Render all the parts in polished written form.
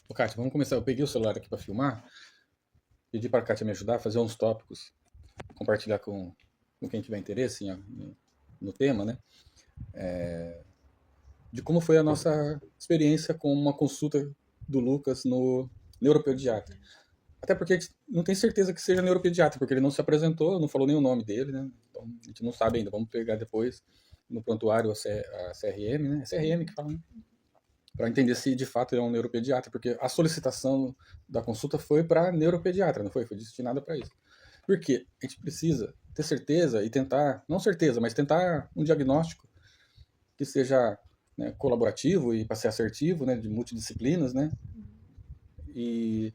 Ô, Kátia, vamos começar. Eu peguei o celular aqui para filmar, pedi para a Kátia me ajudar a fazer uns tópicos, compartilhar com quem tiver interesse no tema, né? De como foi a nossa experiência com uma consulta do Lucas no neuropediatra. Até porque a gente não tem certeza que seja neuropediatra, porque ele não se apresentou, não falou nem o nome dele, né? Então a gente não sabe ainda. Vamos pegar depois no prontuário a CRM, né? É CRM que fala, né? Para entender se de fato é um neuropediatra, porque a solicitação da consulta foi para neuropediatra, não foi? Foi destinada para isso. Porque a gente precisa ter certeza e tentar, não certeza, mas tentar um diagnóstico que seja, né, colaborativo e para ser assertivo, né, de multidisciplinas, né? E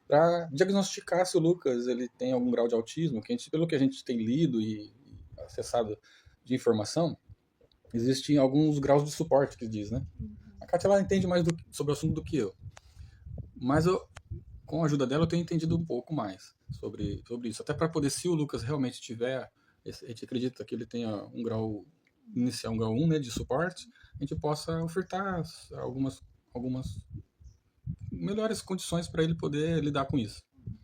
para diagnosticar se o Lucas ele tem algum grau de autismo, que a gente, pelo que a gente tem lido e acessado de informação, existem alguns graus de suporte que diz, né? A Kátia ela entende mais sobre o assunto do que eu, mas com a ajuda dela eu tenho entendido um pouco mais sobre isso, até para poder, se o Lucas realmente tiver, a gente acredita que ele tenha um grau inicial, um grau 1, né, de suporte, a gente possa ofertar algumas melhores condições para ele poder lidar com isso.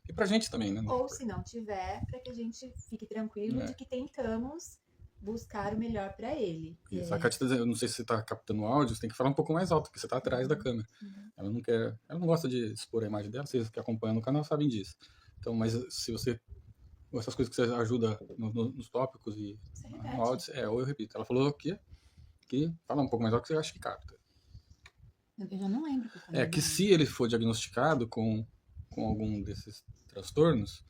E pra gente também, né? Ou se não tiver, para que a gente fique tranquilo de É, que tentamos buscar o melhor para ele. isso. A Kátia, eu não sei se você tá captando o áudio, você tem que falar um pouco mais alto, porque você tá atrás da Uhum, câmera. uhum. Ela não gosta de expor a imagem dela, vocês que acompanham no canal sabem disso. Então, mas se você essas coisas que você ajuda nos tópicos e Você no repete. áudio, ou eu repito. Ela falou que fala um pouco mais alto que você acha que capta. Eu já não lembro o que eu É falei que se mais. ele for diagnosticado com algum desses transtornos,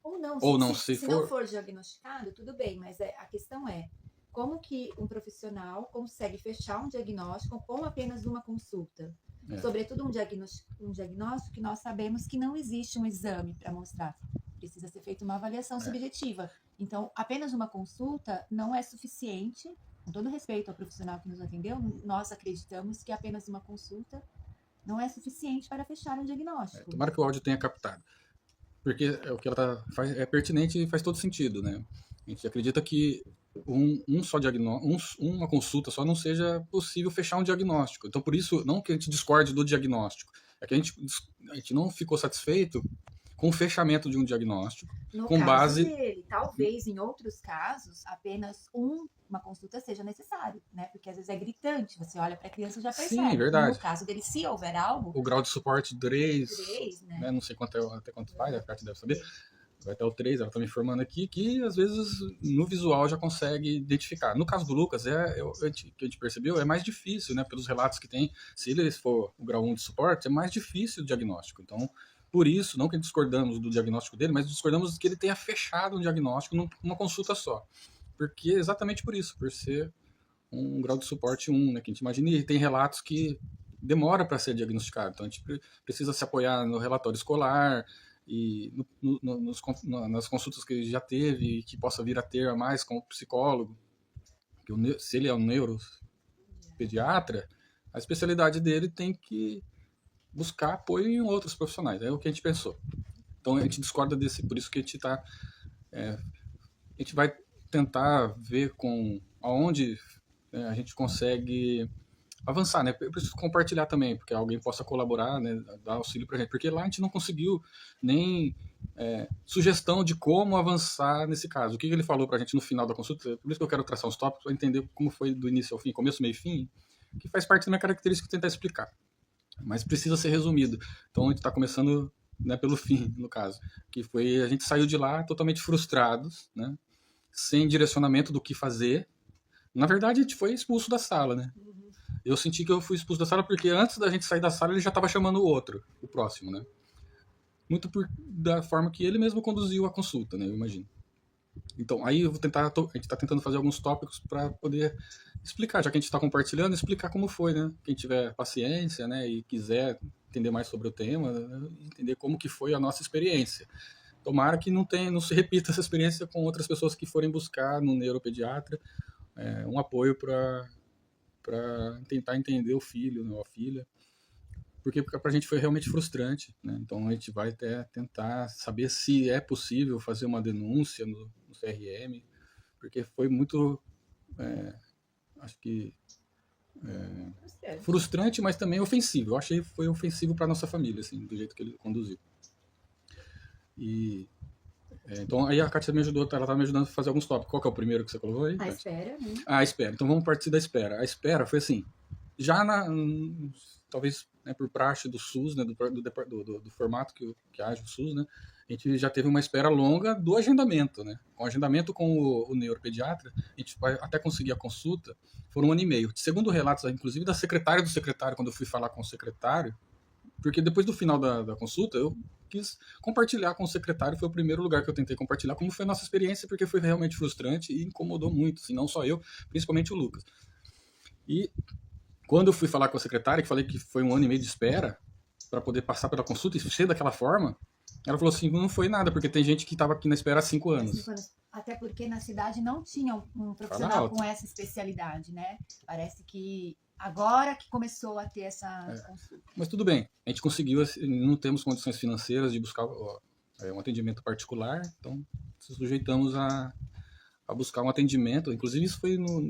Ou não, ou se, não se, se se não for, for diagnosticado, tudo bem, mas a questão é como que um profissional consegue fechar um diagnóstico com apenas uma consulta? é, Sobretudo um diagnóstico que nós sabemos que não existe um exame para mostrar. Precisa ser feita uma avaliação é, subjetiva. Então, apenas uma consulta não é suficiente. Com todo respeito ao profissional que nos atendeu, nós acreditamos que apenas uma consulta não é suficiente para fechar um diagnóstico. tomara que o áudio tenha captado. Porque o que ela faz é pertinente e faz todo sentido, né? A gente acredita que um só uma consulta só não seja possível fechar um diagnóstico. Então, por isso, não que a gente discorde do diagnóstico, é que a gente não ficou satisfeito com o fechamento de um diagnóstico, No com caso base. dele, talvez em outros casos apenas uma consulta seja necessário, né? Porque às vezes é gritante, você olha para a criança e já Sim, percebe. No verdade. caso dele, se houver algo, O grau de suporte 3, três, né? né, não sei até quanto vai, a Kátia deve saber, vai até o 3, ela está me informando aqui, que às vezes no visual já consegue identificar. No caso do Lucas, que a gente percebeu, é mais difícil, né, pelos relatos que tem. Se ele for o grau 1 de suporte, é mais difícil o diagnóstico. Então, por isso, não que discordamos do diagnóstico dele, mas discordamos que ele tenha fechado um diagnóstico numa consulta só. Porque exatamente por isso, por ser um grau de suporte 1, né, que a gente imagina, e tem relatos que demora para ser diagnosticado. Então a gente precisa se apoiar no relatório escolar e nas consultas que ele já teve e que possa vir a ter a mais com o psicólogo. Que se ele é um neuropediatra, a especialidade dele tem que buscar apoio em outros profissionais. É o que a gente pensou. Então a gente discorda desse, por isso que a gente vai tentar ver com aonde, né, a gente consegue avançar, né? Eu preciso compartilhar também, porque alguém possa colaborar, né? Dar auxílio pra gente. Porque lá a gente não conseguiu nem sugestão de como avançar nesse caso. O que ele falou pra gente no final da consulta, por isso que eu quero traçar uns tópicos para entender como foi do início ao fim, começo, meio e fim, que faz parte da minha característica tentar explicar. Mas precisa ser resumido. Então a gente está começando, né, pelo fim, no caso. Que foi, a gente saiu de lá totalmente frustrados, né? Sem direcionamento do que fazer. Na verdade, a gente foi expulso da sala, né? Uhum. Eu senti que eu fui expulso da sala porque antes da gente sair da sala ele já estava chamando o outro, o próximo, né? Muito da forma que ele mesmo conduziu a consulta, né? Eu imagino. Então, aí eu vou tentar, a gente está tentando fazer alguns tópicos para poder explicar, já que a gente está compartilhando, explicar como foi, né? Quem tiver paciência, né, e quiser entender mais sobre o tema, né, entender como que foi a nossa experiência. Tomara que não se repita essa experiência com outras pessoas que forem buscar no neuropediatra um apoio para tentar entender o filho, né, ou a filha, porque para a gente foi realmente frustrante, né? Então a gente vai até tentar saber se é possível fazer uma denúncia no CRM, porque foi muito, acho que frustrante, mas também ofensivo. Eu achei que foi ofensivo para nossa família, assim, do jeito que ele conduziu. E então aí a Kátia me ajudou, ela estava me ajudando a fazer alguns tópicos. Qual que é o primeiro que você colocou aí? A espera, né? A espera. Então vamos partir da espera. A espera foi assim, já talvez, né, por praxe do SUS, né, do formato que age o SUS, né, a gente já teve uma espera longa do agendamento, né? Com o agendamento com o neuropediatra, a gente vai até conseguir a consulta, foram 1 ano e meio. Segundo relatos, inclusive, da secretária do secretário, quando eu fui falar com o secretário, porque depois do final da consulta, eu quis compartilhar com o secretário, foi o primeiro lugar que eu tentei compartilhar como foi a nossa experiência, porque foi realmente frustrante e incomodou muito, assim, não só eu, principalmente o Lucas. E quando eu fui falar com a secretária, que falei que foi 1 ano e meio de espera para poder passar pela consulta e ser daquela forma, ela falou assim, não foi nada, porque tem gente que estava aqui na espera há 5 anos. Até porque na cidade não tinha um profissional com essa especialidade, né? Parece que agora que começou a ter essa consulta. Mas tudo bem, a gente conseguiu, não temos condições financeiras de buscar um atendimento particular, então nos sujeitamos a buscar um atendimento. Inclusive isso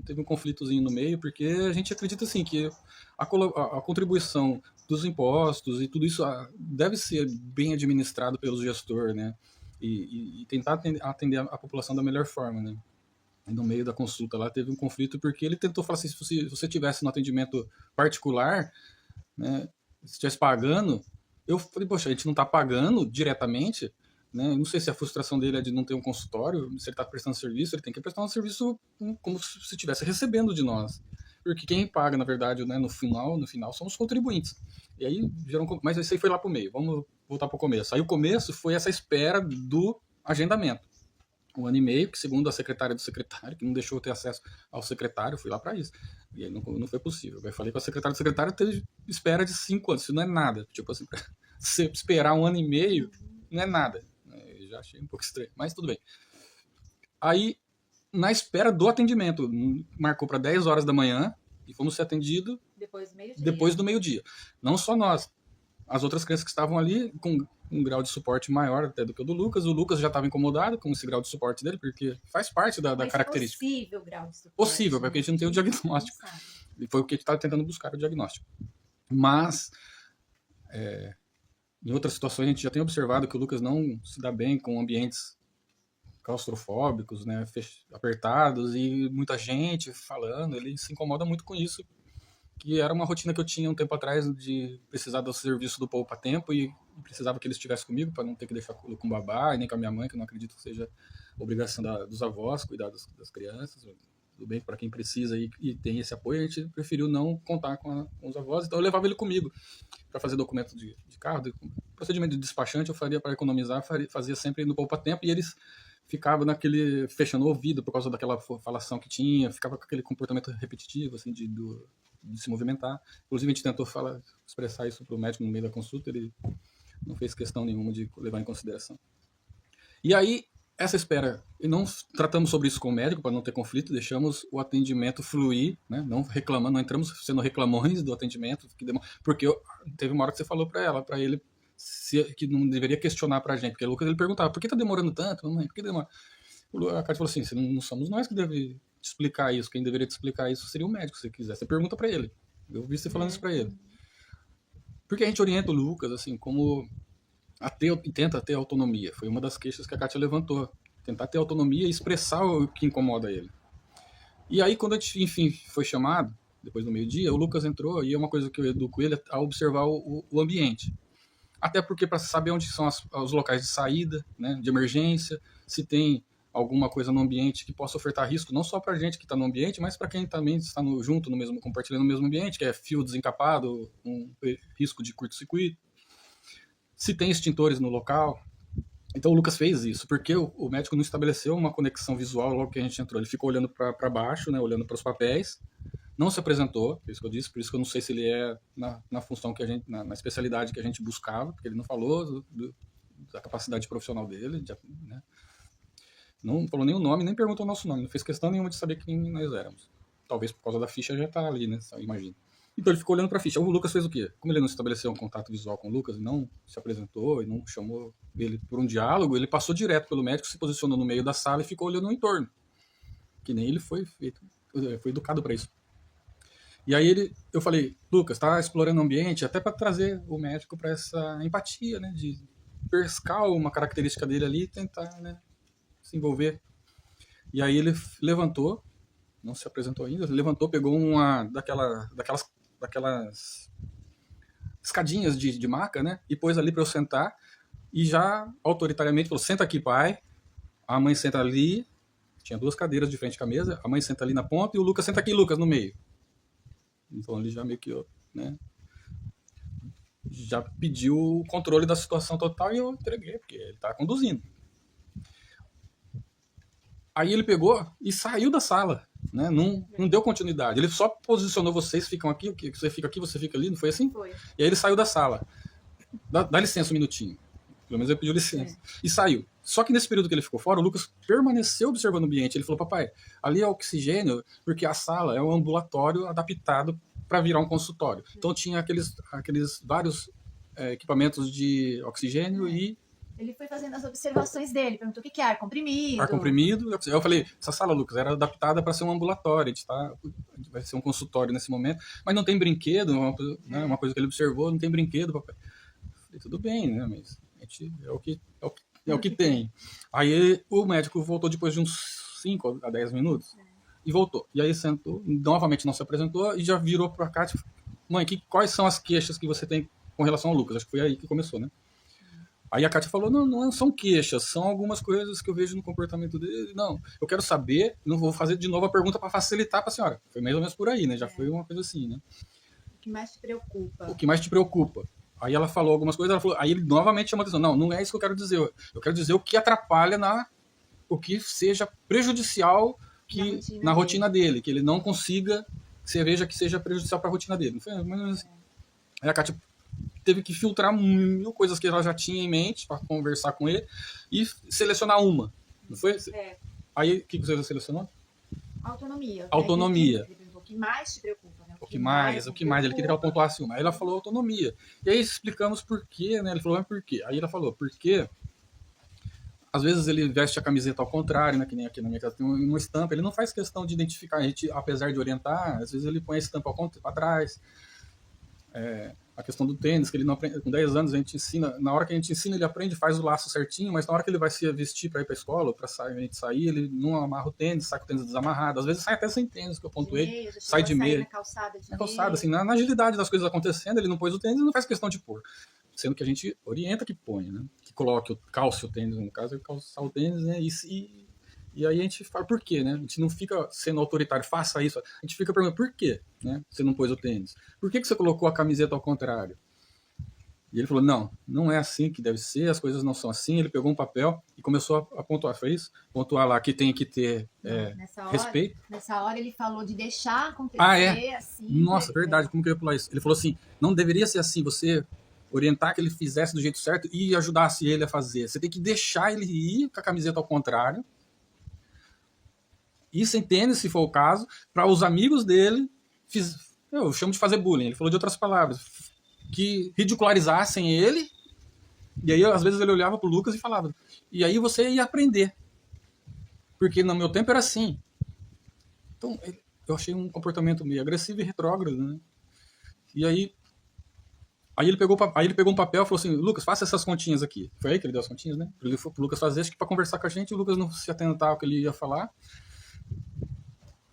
teve um conflitozinho no meio, porque a gente acredita assim que a contribuição dos impostos e tudo isso deve ser bem administrado pelo gestor, né? E tentar atender a população da melhor forma, né? No meio da consulta lá teve um conflito porque ele tentou falar assim, se você tivesse no atendimento particular, né, se estivesse pagando, eu falei, poxa, a gente não está pagando diretamente, né? Eu não sei se a frustração dele é de não ter um consultório, se ele está prestando serviço, ele tem que prestar um serviço como se estivesse recebendo de nós. Porque quem paga, na verdade, né, no final são os contribuintes. E aí, mas isso aí foi lá para o meio. Vamos voltar para o começo. Aí o começo foi essa espera do agendamento. 1 ano e meio, que segundo a secretária do secretário, que não deixou eu ter acesso ao secretário, eu fui lá para isso. E aí não foi possível. Eu falei com a secretária do secretário, teve espera de 5 anos, isso não é nada. Tipo assim, você esperar 1 ano e meio, não é nada. Eu já achei um pouco estranho, mas tudo bem. Aí, na espera do atendimento, marcou para 10 horas da manhã e fomos ser atendidos depois do meio-dia. Não só nós, as outras crianças que estavam ali com um grau de suporte maior até do que o do Lucas. O Lucas já estava incomodado com esse grau de suporte dele, porque faz parte da característica. Possível grau de suporte. Possível, porque a gente não tem o diagnóstico. E foi o que a gente estava tentando buscar, o diagnóstico. Mas, em outras situações, a gente já tem observado que o Lucas não se dá bem com ambientes claustrofóbicos, né, apertados e muita gente falando. Ele se incomoda muito com isso, que era uma rotina que eu tinha um tempo atrás de precisar do serviço do Poupa Tempo e precisava que ele estivesse comigo para não ter que deixar com o babá e nem com a minha mãe, que eu não acredito que seja obrigação dos avós cuidar das crianças. Tudo bem, para quem precisa e tem esse apoio, a gente preferiu não contar com os avós, então eu levava ele comigo para fazer documento de carro, procedimento de despachante eu faria para economizar, fazia sempre no Poupa Tempo e eles ficavam fechando o ouvido por causa daquela falação que tinha, ficava com aquele comportamento repetitivo, assim, de se movimentar. Inclusive a gente tentou expressar isso para o médico no meio da consulta, ele não fez questão nenhuma de levar em consideração. E aí, essa espera, e não tratamos sobre isso com o médico para não ter conflito, deixamos o atendimento fluir, né? Não reclamando, não entramos sendo reclamões do atendimento, porque teve uma hora que você falou para ele que não deveria questionar para a gente, porque o Lucas ele perguntava, por que está demorando tanto? Mamãe, por que demora? A Cátia falou assim, não somos nós que deve te explicar isso, quem deveria te explicar isso seria o médico, se você quiser. Você pergunta para ele. Eu vi você falando isso para ele. Porque a gente orienta o Lucas, assim, como tenta ter autonomia. Foi uma das queixas que a Kátia levantou. Tentar ter autonomia e expressar o que incomoda ele. E aí, quando a gente, enfim, foi chamado, depois do meio-dia, o Lucas entrou e é uma coisa que eu educo ele a observar o ambiente. Até porque para saber onde são os locais de saída, né, de emergência, se tem alguma coisa no ambiente que possa ofertar risco, não só para a gente que está no ambiente, mas para quem também está junto, compartilhando o mesmo ambiente, que é fio desencapado, um risco de curto-circuito. Se tem extintores no local. Então o Lucas fez isso, porque o médico não estabeleceu uma conexão visual logo que a gente entrou. Ele ficou olhando para baixo, né, olhando para os papéis, não se apresentou, por isso que eu disse, por isso que eu não sei se ele é na função que a gente, na especialidade que a gente buscava, porque ele não falou da capacidade profissional dele, né? Não falou nem o nome, nem perguntou o nosso nome, não fez questão nenhuma de saber quem nós éramos. Talvez por causa da ficha já tá ali, né? Imagina. Então ele ficou olhando para a ficha. O Lucas fez o quê? Como ele não estabeleceu um contato visual com o Lucas, e não se apresentou e não chamou ele por um diálogo, ele passou direto pelo médico, se posicionou no meio da sala e ficou olhando no entorno. Que nem ele foi educado para isso. E aí eu falei, Lucas, tá explorando o ambiente até para trazer o médico para essa empatia, né? De pescar uma característica dele ali e tentar, né, se envolver. E aí ele levantou, não se apresentou ainda, levantou, pegou uma daquelas escadinhas de maca, né? E pôs ali para eu sentar e já autoritariamente falou, senta aqui, pai. A mãe senta ali, tinha 2 cadeiras de frente com a mesa, a mãe senta ali na ponta e o Lucas senta aqui, Lucas, no meio. Então ele já meio que, né, já pediu o controle da situação total e eu entreguei, porque ele tá conduzindo. Aí ele pegou e saiu da sala, né? Não deu continuidade. Ele só posicionou, vocês ficam aqui, você fica aqui, você fica ali, não foi assim? Foi. E aí ele saiu da sala. Dá licença um minutinho. Pelo menos ele pediu licença. E saiu. Só que nesse período que ele ficou fora, o Lucas permaneceu observando o ambiente. Ele falou, papai, ali é oxigênio, porque a sala é um ambulatório adaptado para virar um consultório. Então tinha aqueles vários equipamentos de oxigênio e Ele foi fazendo as observações dele, perguntou o que é ar comprimido. ar comprimido. Eu falei, essa sala, Lucas, era adaptada para ser um ambulatório, a gente vai ser um consultório nesse momento, mas não tem brinquedo, uma coisa que ele observou, não tem brinquedo, papai. Eu falei, tudo bem, né, mas a gente, é o que tem. Aí o médico voltou depois de uns 5 a 10 minutos e voltou. E aí sentou, novamente não se apresentou e já virou para cá, tipo, mãe, quais são as queixas que você tem com relação ao Lucas? Acho que foi aí que começou, né? Aí a Kátia falou, não são queixas, são algumas coisas que eu vejo no comportamento dele. Não, eu quero saber, não vou fazer de novo a pergunta para facilitar para a senhora. Foi mais ou menos por aí, né? Já foi uma coisa assim, né? O que mais te preocupa? O que mais te preocupa? Aí ela falou algumas coisas, ela falou, aí ele novamente chamou a atenção. Não é isso que eu quero dizer. Eu quero dizer o que atrapalha o que seja prejudicial na rotina dele, que ele não consiga, que você veja que seja prejudicial para a rotina dele. Não foi mais ou menos assim. Aí a Kátia teve que filtrar 1000 coisas que ela já tinha em mente para conversar com ele e selecionar uma. Não foi? Aí o que você selecionou? Autonomia. Autonomia. O que mais te preocupa, né? O que mais? Ele queria que ela pontuasse uma. Aí ela falou autonomia. E aí explicamos por quê, né? Ele falou, mas por quê? Aí ela falou, porque às vezes ele veste a camiseta ao contrário, né? Que nem aqui na minha casa tem uma estampa. Ele não faz questão de identificar. A gente, apesar de orientar, às vezes ele põe a estampa para trás. A questão do tênis, que ele não aprende, com 10 anos a gente ensina, na hora que a gente ensina ele aprende, faz o laço certinho, mas na hora que ele vai se vestir para ir para a escola, para sair, ele não amarra o tênis, sai com o tênis desamarrado, às vezes sai até sem tênis, que eu pontuei, sai de meia. Na calçada, Assim, na agilidade das coisas acontecendo, ele não pôs o tênis e não faz questão de pôr, sendo que a gente orienta que põe, né, que coloque, calce o tênis, no caso, calçar o tênis, né, e aí a gente fala por quê, né? A gente não fica sendo autoritário, faça isso. A gente fica perguntando por quê, né? Você não pôs o tênis? Por que você colocou a camiseta ao contrário? E ele falou, não é assim que deve ser, as coisas não são assim. Ele pegou um papel e começou a pontuar, foi isso? Pontuar lá que tem que ter respeito. Nessa hora ele falou de deixar acontecer assim. Nossa, verdade, como que eu ia pular isso? Ele falou assim, não deveria ser assim, você orientar que ele fizesse do jeito certo e ajudasse ele a fazer. Você tem que deixar ele ir com a camiseta ao contrário, e sem tênis, se for o caso, para os amigos dele, eu chamo de fazer bullying, ele falou de outras palavras, que ridicularizassem ele, e aí às vezes ele olhava pro Lucas e falava, e aí você ia aprender, porque no meu tempo era assim. Então, eu achei um comportamento meio agressivo e retrógrado, né? E aí ele pegou um papel e falou assim, Lucas, faça essas continhas aqui. Foi aí que ele deu as continhas, né? Ele foi pro Lucas fazer, acho que para conversar com a gente, o Lucas não se atentar ao que ele ia falar,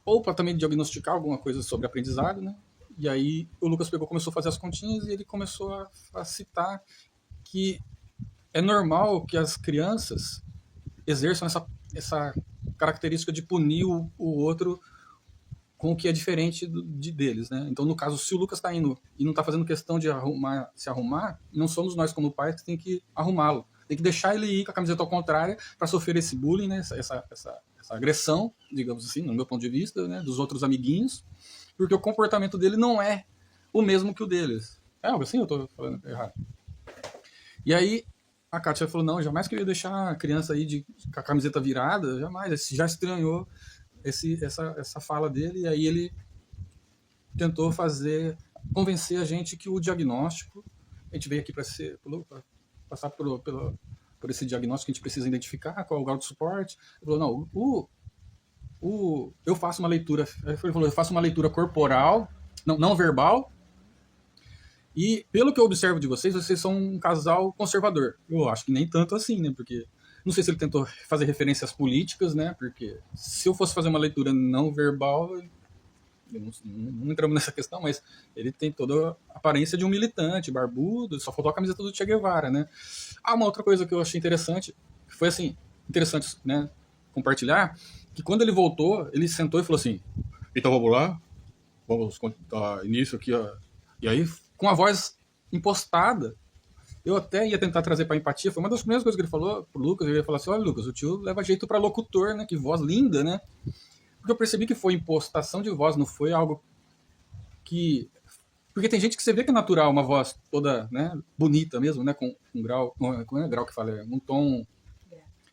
ou para também diagnosticar alguma coisa sobre aprendizado, né? E aí o Lucas começou a fazer as continhas e ele começou a citar que é normal que as crianças exerçam essa característica de punir o outro com o que é diferente deles, né? Então, no caso, se o Lucas está indo e não está fazendo questão de se arrumar, não somos nós como pais que tem que arrumá-lo. Tem que deixar ele ir com a camiseta ao contrário para sofrer esse bullying, né? Essa agressão, digamos assim, no meu ponto de vista, né? Dos outros amiguinhos, porque o comportamento dele não é o mesmo que o deles. É algo assim? Eu estou falando errado. E aí a Kátia falou, não, jamais que eu ia deixar a criança aí com a camiseta virada, jamais. Já estranhou essa fala dele, e aí ele tentou convencer a gente que o diagnóstico, a gente veio aqui para passar por esse diagnóstico que a gente precisa identificar qual é o grau de suporte. Ele falou, não, eu faço uma leitura, ele falou, eu faço uma leitura corporal não verbal. E pelo que eu observo de vocês, vocês são um casal conservador. Eu acho que nem tanto assim, né? Porque não sei se ele tentou fazer referências políticas, né? Porque se eu fosse fazer uma leitura não verbal, não entramos nessa questão, mas ele tem toda a aparência de um militante, barbudo, só faltou a camiseta do Che Guevara, né? Uma outra coisa que eu achei interessante, que foi assim, interessante, né, compartilhar, que quando ele voltou, ele sentou e falou assim, então vamos lá, vamos dar início aqui, ó. E aí, com a voz impostada, eu até ia tentar trazer para empatia, foi uma das primeiras coisas que ele falou pro Lucas, ele ia falar assim, olha Lucas, o tio leva jeito para locutor, né, que voz linda, né? Porque eu percebi que foi impostação de voz, não foi algo que... Porque tem gente que você vê que é natural, uma voz toda, né, bonita mesmo, né, com um grau, não é grau que fala, é um tom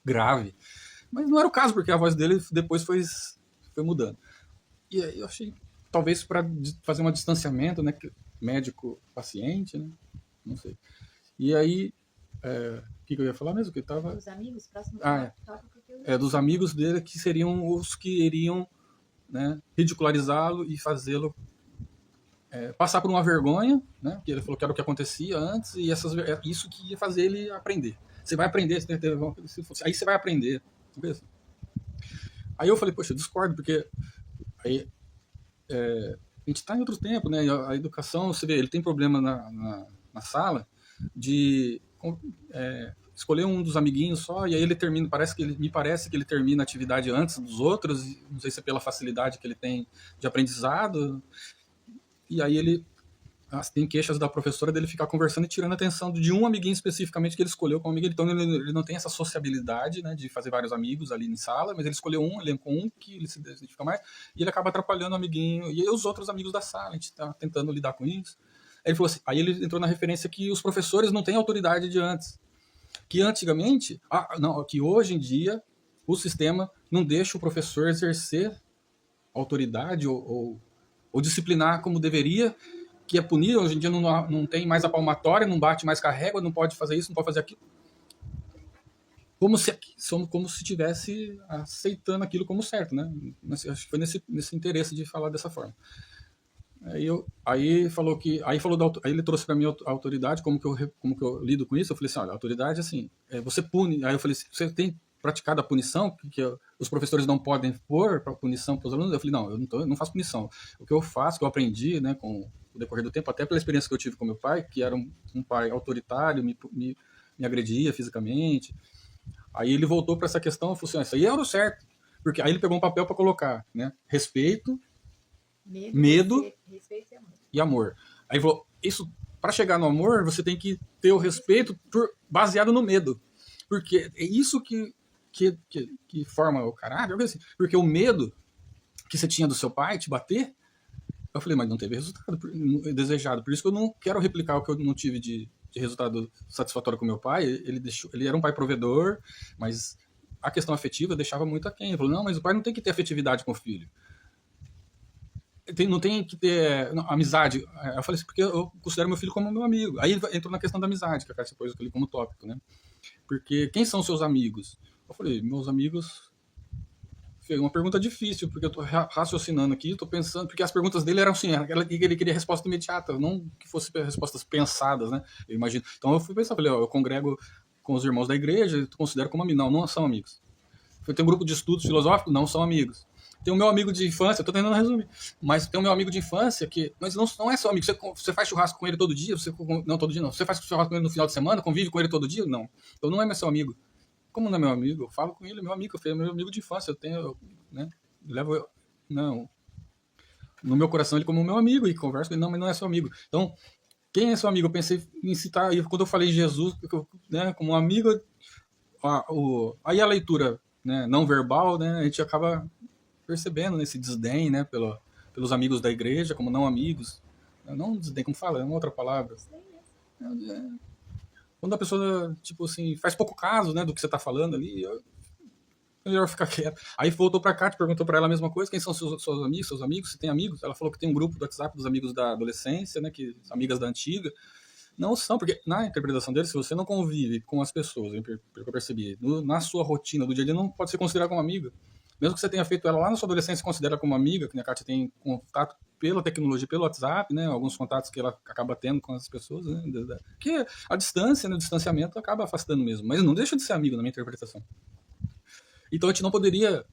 grave. Mas não era o caso, porque a voz dele depois foi mudando. E aí eu achei, talvez para fazer um distanciamento, né, médico-paciente, né, não sei. E aí, o que eu ia falar mesmo? Que tava... Os amigos, próximo tópico que eu... dos amigos dele, que seriam os que iriam, né, ridicularizá-lo e fazê-lo passar por uma vergonha, né, que ele falou que era o que acontecia antes, e isso que ia fazer ele aprender. Você vai aprender, aí você vai aprender. Aí eu falei, poxa, eu discordo, porque aí, a gente está em outro tempo, né? A educação, você vê, ele tem problema na sala de escolher um dos amiguinhos só, e aí ele termina, me parece que ele termina a atividade antes dos outros, não sei se é pela facilidade que ele tem de aprendizado, e aí ele tem queixas da professora dele ficar conversando e tirando a atenção de um amiguinho especificamente que ele escolheu como amigo. Então ele não tem essa sociabilidade, né, de fazer vários amigos ali em sala, mas ele escolheu um, elencou um que ele se identifica mais, e ele acaba atrapalhando o amiguinho e os outros amigos da sala. A gente está tentando lidar com isso. Ele falou assim, aí ele entrou na referência que os professores não têm autoridade de antes. Que antigamente, que hoje em dia o sistema não deixa o professor exercer autoridade ou disciplinar como deveria, que é punir, hoje em dia não tem mais a palmatória, não bate mais com a régua, não pode fazer isso, não pode fazer aquilo. Como se estivesse aceitando aquilo como certo, né? Acho que foi nesse interesse de falar dessa forma. Aí ele trouxe para mim a autoridade, como que eu lido com isso. Eu falei assim, olha, a autoridade, assim, você pune. Aí eu falei assim, você tem praticado a punição que os professores não podem pôr para punição para os alunos? Eu falei, não, eu não faço punição. O que eu faço, que eu aprendi, né, com o decorrer do tempo, até pela experiência que eu tive com meu pai, que era um pai autoritário, me agredia fisicamente. Aí ele voltou para essa questão e falou assim, isso aí era o certo. Porque aí ele pegou um papel para colocar, né, respeito, medo respeito e amor. Aí falou, isso, para chegar no amor, você tem que ter o respeito baseado no medo. Porque é isso que forma o caráter. Porque o medo que você tinha do seu pai te bater, eu falei, mas não teve resultado desejado. Por isso que eu não quero replicar o que eu não tive de resultado satisfatório com meu pai. Ele era um pai provedor, mas a questão afetiva deixava muito aquém. Ele falou, não, mas o pai não tem que ter afetividade com o filho. Não tem que ter amizade. Eu falei assim, porque eu considero meu filho como meu amigo. Aí entrou na questão da amizade, que a Cássia pôs ali como tópico, né? Porque quem são seus amigos? Eu falei, meus amigos... Foi uma pergunta difícil, porque eu tô raciocinando aqui, tô pensando, porque as perguntas dele eram assim, ele queria resposta imediata, não que fossem respostas pensadas, né? Eu imagino. Então eu fui pensar, falei, eu congrego com os irmãos da igreja, eu considero como amigos. Não são amigos. Eu tenho um grupo de estudos filosóficos, não são amigos. Tem o meu amigo de infância, eu tô tentando resumir, mas tem o meu amigo de infância que, mas não é seu amigo, você faz churrasco com ele todo dia, não todo dia não, você faz churrasco com ele no final de semana, convive com ele todo dia? Não. Então não é mais seu amigo. Como não é meu amigo? Eu falo com ele, meu amigo, meu amigo de infância, eu tenho, né, não, no meu coração ele como meu amigo, e converso com ele, mas não é seu amigo. Então, quem é seu amigo? Eu pensei em citar, e quando eu falei Jesus, né, como um amigo, aí a leitura, né, não verbal, né, a gente acaba percebendo nesse desdém, né, pelos amigos da igreja, como não amigos. Não desdém, como fala, é uma outra palavra. Quando a pessoa, tipo assim, faz pouco caso, né, do que você tá falando ali, é melhor ficar quieto. Aí voltou pra cá, perguntou pra ela a mesma coisa, quem são seus amigos, se tem amigos? Ela falou que tem um grupo do WhatsApp dos amigos da adolescência, né, que amigas da antiga. Não são, porque na interpretação dele, se você não convive com as pessoas, pelo que eu percebi, na sua rotina do dia a dia, não pode ser considerado como amigo. Mesmo que você tenha feito ela lá na sua adolescência, considera como amiga, que a Kátia tem contato pela tecnologia, pelo WhatsApp, né? Alguns contatos que ela acaba tendo com as pessoas, né? Que a distância, né? O distanciamento acaba afastando mesmo. Mas não deixa de ser amigo, na minha interpretação. Então a gente não poderia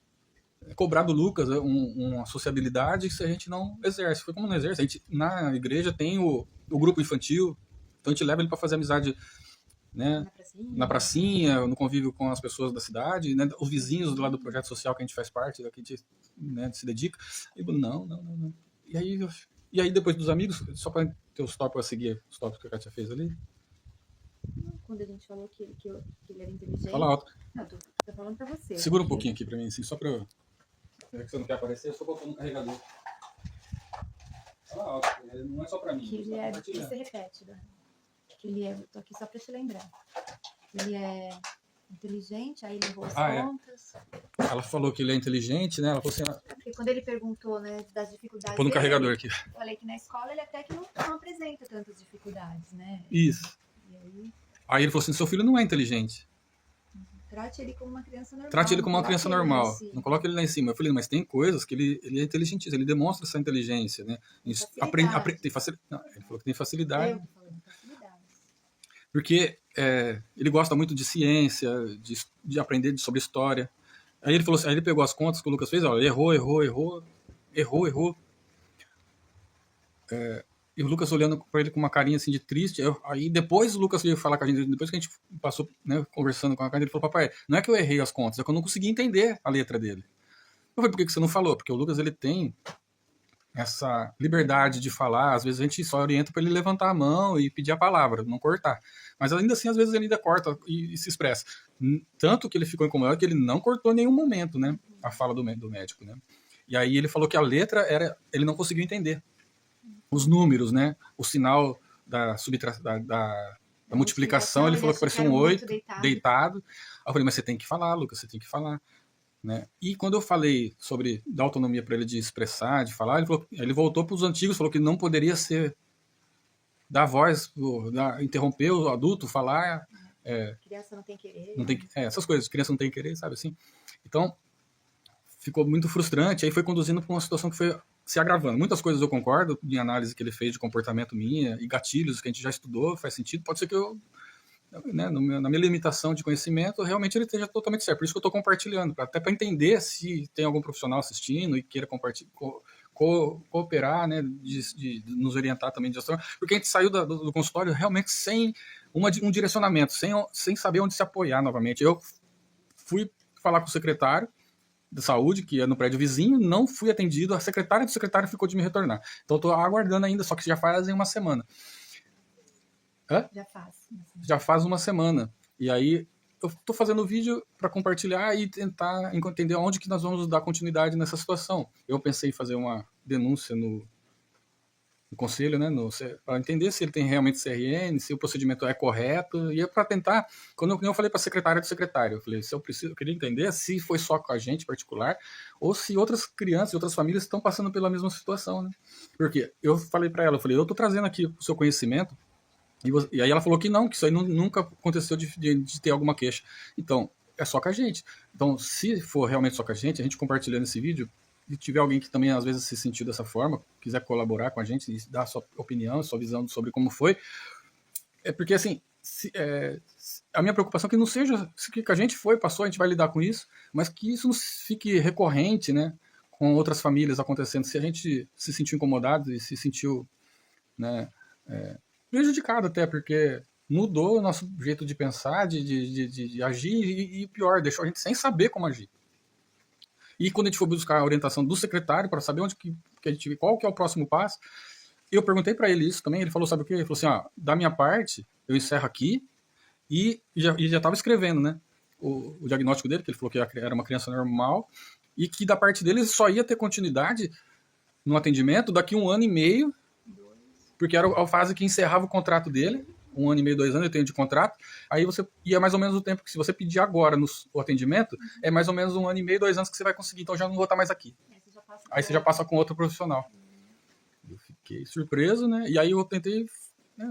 cobrar do Lucas uma sociabilidade se a gente não exerce. Foi como não exerce. A gente, na igreja tem o grupo infantil, então a gente leva ele para fazer amizade, né, na pracinha, no convívio com as pessoas da cidade, né, os vizinhos do lado do projeto social que a gente faz parte, que a gente, né, se dedica. E não. E aí depois dos amigos, só para ter os tópicos a seguir, os tópicos que a Kátia fez ali. Quando a gente falou que ele era inteligente. Fala alto. Não, tô falando pra você. Segura um pouquinho aqui para mim, assim, só para eu... Já que você não quer aparecer, eu estou colocando um carregador. Fala alto, não é só para mim. Que ele é... Você repete, né? Que ele é... Tô aqui só para te lembrar. Ele é inteligente, aí ele levou as contas. É. Ela falou que ele é inteligente, né? Ela falou assim... Porque quando ele perguntou, né, das dificuldades... Pô no carregador aqui. Eu falei que na escola ele até que não apresenta tantas dificuldades, né? Isso. E aí ele falou assim, seu filho não é inteligente. Trate ele como uma criança normal. Trate ele como uma criança normal. Não coloque ele lá em cima. Eu falei, mas tem coisas que ele é inteligente, ele demonstra essa inteligência, né? Tem facilidade. Não, ele falou que tem facilidade. Eu falei facilidade. Porque ele gosta muito de ciência, de aprender sobre história. Aí ele falou assim, aí ele pegou as contas que o Lucas fez, ó, errou. E o Lucas olhando para ele com uma carinha assim de triste. Aí depois o Lucas veio falar com a gente, depois que a gente passou, né, conversando com a cara, ele falou, papai, não é que eu errei as contas, é que eu não consegui entender a letra dele. Eu falei, por que você não falou? Porque o Lucas, ele tem essa liberdade de falar, às vezes a gente só orienta para ele levantar a mão e pedir a palavra, não cortar. Mas ainda assim, às vezes ele ainda corta e se expressa. Tanto que ele ficou incomodado que ele não cortou em nenhum momento, né, a fala do médico, né. E aí ele falou que a letra ele não conseguiu entender. Os números, né? O sinal da multiplicação, ele falou que parecia um 8 deitado. Aí eu falei, mas você tem que falar, Lucas, você tem que falar. Né? E quando eu falei sobre dar autonomia para ele de expressar, de falar, ele voltou para os antigos, falou que não poderia ser dar voz, interromper o adulto, falar. Criança não tem querer. Não tem, essas coisas, criança não tem querer, sabe assim? Então, ficou muito frustrante, aí foi conduzindo para uma situação que foi se agravando. Muitas coisas eu concordo, em análise que ele fez de comportamento minha, e gatilhos que a gente já estudou, faz sentido, pode ser que eu, né, na minha limitação de conhecimento, realmente ele esteja totalmente certo. Por isso que eu estou compartilhando, até para entender se tem algum profissional assistindo e queira cooperar, né, de nos orientar também de gestão, porque a gente saiu do consultório realmente sem um direcionamento, sem saber onde se apoiar novamente. Eu fui falar com o secretário de saúde, que é no prédio vizinho, não fui atendido, a secretária do secretário ficou de me retornar. Então eu tô aguardando ainda, só que já fazem uma semana. Já faz uma semana. E aí eu tô fazendo o vídeo para compartilhar e tentar entender onde que nós vamos dar continuidade nessa situação. Eu pensei em fazer uma denúncia no conselho, né, para entender se ele tem realmente CRN, se o procedimento é correto, e é para tentar, quando eu falei para a secretária do secretário, eu falei, eu queria entender se foi só com a gente particular, ou se outras crianças e outras famílias estão passando pela mesma situação, né? Porque eu falei para ela, eu tô trazendo aqui o seu conhecimento, e aí ela falou que não, que isso aí nunca aconteceu de ter alguma queixa. Então, é só com a gente. Então, se for realmente só com a gente compartilhando esse vídeo, e tiver alguém que também às vezes se sentiu dessa forma, quiser colaborar com a gente e dar a sua opinião, sua visão sobre como foi, é porque assim, a minha preocupação é que não seja que a gente passou, a gente vai lidar com isso, mas que isso não fique recorrente, né, com outras famílias acontecendo. Se a gente se sentiu incomodado e se sentiu, né, prejudicado até, porque mudou o nosso jeito de pensar, de agir e pior, deixou a gente sem saber como agir. E quando a gente foi buscar a orientação do secretário para saber qual que é o próximo passo, eu perguntei para ele isso também, ele falou, sabe o quê? Ele falou assim, da minha parte, eu encerro aqui, e já estava escrevendo, né, o diagnóstico dele, que ele falou que era uma criança normal, e que da parte dele só ia ter continuidade no atendimento daqui 1 ano e meio, porque era a fase que encerrava o contrato dele, 1 ano e meio, 2 anos eu tenho de contrato, aí você ia mais ou menos o tempo que se você pedir agora o atendimento, é mais ou menos 1 ano e meio, 2 anos que você vai conseguir, então já não vou estar mais aqui. Aí você já passa com outro profissional. Eu fiquei surpreso, né, e aí eu tentei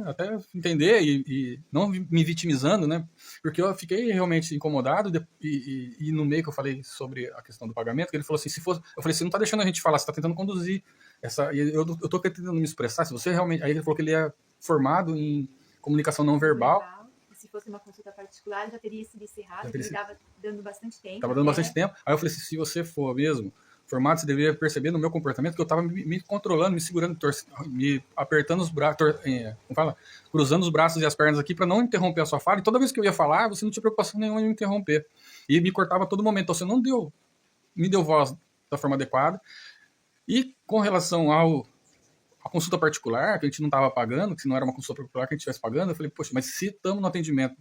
até entender e não me vitimizando, né? Porque eu fiquei realmente incomodado e no meio que eu falei sobre a questão do pagamento, que ele falou assim, se fosse, eu falei, você não tá deixando a gente falar, você tá tentando conduzir essa, e eu tô tentando me expressar, se você realmente, aí ele falou que ele é formado em comunicação não verbal. E se fosse uma consulta particular, já teria sido encerrado, Já teria porque estava dando bastante tempo. Tava dando bastante tempo. Aí eu falei assim, se você for mesmo formado, você deveria perceber no meu comportamento que eu tava me controlando, me segurando, me apertando os braços, como fala? Cruzando os braços e as pernas aqui para não interromper a sua fala. E toda vez que eu ia falar, você não tinha preocupação nenhuma em me interromper. E me cortava a todo momento. Então você não me deu voz da forma adequada. E com relação a consulta particular, que a gente não estava pagando, que se não era uma consulta particular que a gente estivesse pagando, eu falei, poxa, mas se estamos no atendimento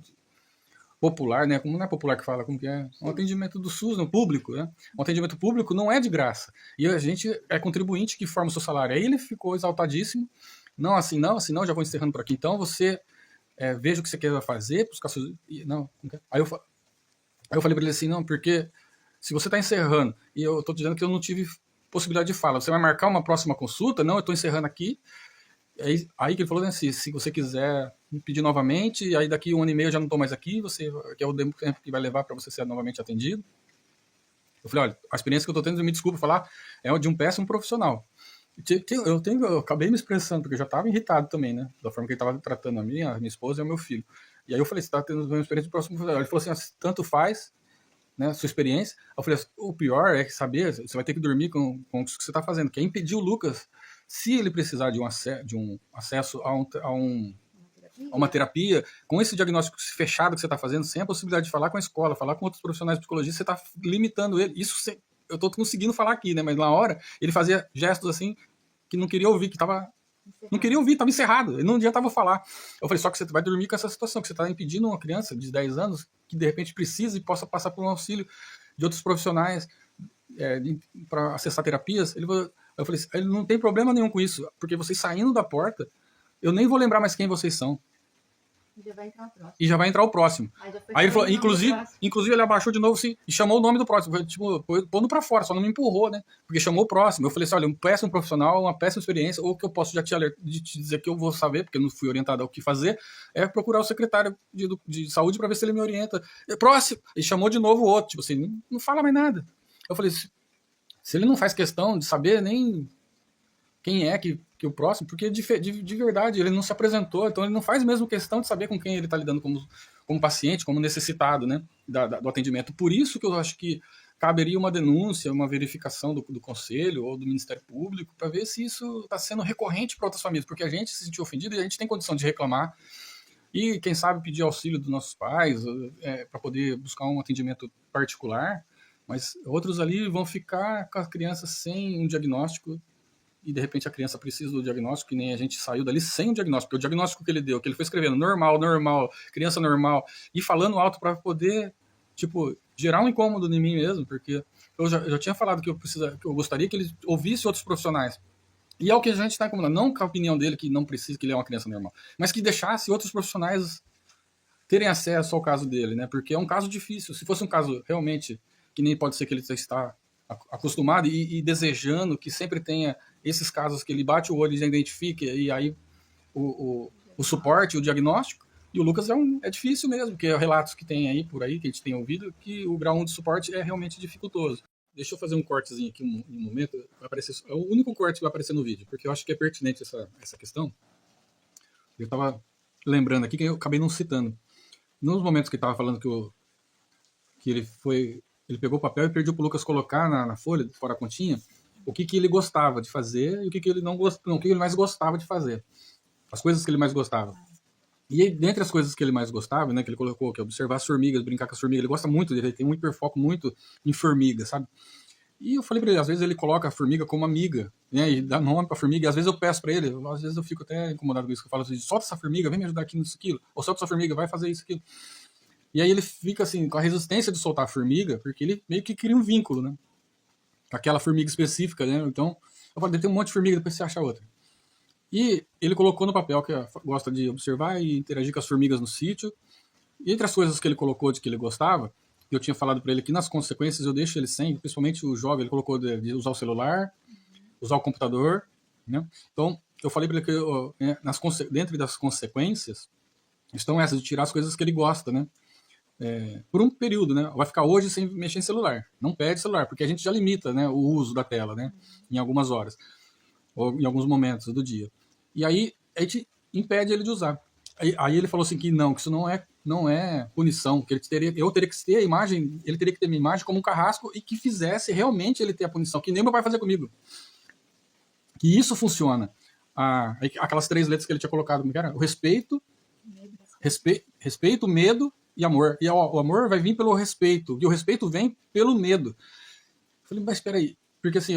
popular, né? Como não é popular que fala, como que é? Um atendimento do SUS, no público, né? Um atendimento público não é de graça. E a gente é contribuinte que forma o seu salário. Aí ele ficou exaltadíssimo. Não, assim não, já vou encerrando por aqui. Então você veja o que você quer fazer, buscar seus... Não, aí eu falei para ele assim, não, porque se você está encerrando e eu estou dizendo que eu não tive possibilidade de fala, você vai marcar uma próxima consulta? Não, eu estou encerrando aqui. Aí que ele falou, né, se você quiser me pedir novamente, aí daqui 1 ano e meio eu já não estou mais aqui, que é o tempo que vai levar para você ser novamente atendido. Eu falei, olha, a experiência que eu estou tendo, me desculpa falar, é de um péssimo profissional. Eu acabei me expressando, porque eu já estava irritado também, né, da forma que ele estava tratando a minha esposa e o meu filho. E aí eu falei, você está tendo uma experiência do próximo profissional. Ele falou assim, tanto faz, né, sua experiência. Eu falei, o pior é saber, você vai ter que dormir com o que você está fazendo, que é impedir o Lucas, se ele precisar de um acesso a uma terapia, com esse diagnóstico fechado que você está fazendo, sem a possibilidade de falar com a escola, falar com outros profissionais de psicologia, você está limitando ele. Isso eu estou conseguindo falar aqui, né? Mas na hora, ele fazia gestos assim, que não queria ouvir, não queria ouvir, estava encerrado, ele não adiantava falar. Eu falei, só que você vai dormir com essa situação, que você está impedindo uma criança de 10 anos, que de repente precisa e possa passar por um auxílio de outros profissionais para acessar terapias. Eu falei, ele não tem problema nenhum com isso, porque vocês saindo da porta, eu nem vou lembrar mais quem vocês são. E já vai entrar o próximo. Aí ele falou, inclusive ele abaixou de novo assim, e chamou o nome do próximo. Tipo, pondo pra fora, só não me empurrou, né? Porque chamou o próximo. Eu falei assim, olha, um péssimo profissional, uma péssima experiência, ou que eu posso já te dizer que eu vou saber, porque eu não fui orientado ao que fazer, é procurar o secretário de saúde pra ver se ele me orienta. Próximo! E chamou de novo o outro, tipo assim, não fala mais nada. Eu falei, se ele não faz questão de saber nem quem é que o próximo, porque de verdade ele não se apresentou, então ele não faz mesmo questão de saber com quem ele está lidando como paciente, como necessitado, né, do atendimento. Por isso que eu acho que caberia uma denúncia, uma verificação do Conselho ou do Ministério Público para ver se isso está sendo recorrente para outras famílias, porque a gente se sentiu ofendido e a gente tem condição de reclamar e, quem sabe, pedir auxílio dos nossos pais para poder buscar um atendimento particular, mas outros ali vão ficar com a criança sem um diagnóstico e de repente a criança precisa do diagnóstico, e nem a gente saiu dali sem o diagnóstico, porque o diagnóstico que ele deu, que ele foi escrevendo normal, criança normal, e falando alto para poder, tipo, gerar um incômodo em mim mesmo, porque eu já tinha falado que eu gostaria que ele ouvisse outros profissionais. E é o que a gente está incomodando, não com a opinião dele, que não precisa, que ele é uma criança normal, mas que deixasse outros profissionais terem acesso ao caso dele, né? Porque é um caso difícil. Se fosse um caso realmente, que nem pode ser que ele está acostumado e desejando que sempre tenha esses casos que ele bate o olho e já identifica, e aí o suporte, o diagnóstico, e o Lucas é difícil mesmo, porque relatos que tem aí, por aí, que a gente tem ouvido, que o grau 1 de suporte é realmente dificultoso. Deixa eu fazer um cortezinho aqui um momento, vai aparecer, é o único corte que vai aparecer no vídeo, porque eu acho que é pertinente essa questão. Eu estava lembrando aqui que eu acabei não citando. Nos momentos que ele estava falando que ele pegou o papel e pediu pro Lucas colocar na folha, fora a continha, o que ele gostava de fazer e o que ele não gostava, o que ele mais gostava de fazer. As coisas que ele mais gostava. E dentre as coisas que ele mais gostava, né, que ele colocou, que é observar as formigas, brincar com as formigas, ele gosta muito, ele tem um hiperfoco muito em formiga, sabe? E eu falei pra ele, às vezes ele coloca a formiga como amiga, né, e dá nome pra formiga, e às vezes eu peço pra ele, às vezes eu fico até incomodado com isso, que eu falo assim, solta essa formiga, vem me ajudar aqui nisso, aquilo, ou solta essa formiga, vai fazer isso, aquilo. E aí ele fica assim, com a resistência de soltar a formiga, porque ele meio que cria um vínculo, né? Aquela formiga específica, né? Então, eu falei, tem um monte de formiga, depois você acha outra. E ele colocou no papel que gosta de observar e interagir com as formigas no sítio. E entre as coisas que ele colocou de que ele gostava, eu tinha falado para ele que nas consequências eu deixo ele sem, principalmente o jovem, ele colocou de usar o celular, usar o computador, né? Então, eu falei para ele que dentro das consequências estão essas, de tirar as coisas que ele gosta, né? Por um período, né? Vai ficar hoje sem mexer em celular. Não pede celular, porque a gente já limita, né, o uso da tela, né? Em algumas horas, ou em alguns momentos do dia. E aí a gente impede ele de usar. Aí ele falou assim que isso não é punição, que eu teria que ter a imagem, ele teria que ter minha imagem como um carrasco e que fizesse realmente ele ter a punição, que nem meu pai fazer comigo. Que isso funciona. Aquelas 3 letras que ele tinha colocado, como era? O respeito, medo e amor. E o amor vai vir pelo respeito, e o respeito vem pelo medo. Eu falei, mas espera aí, porque assim,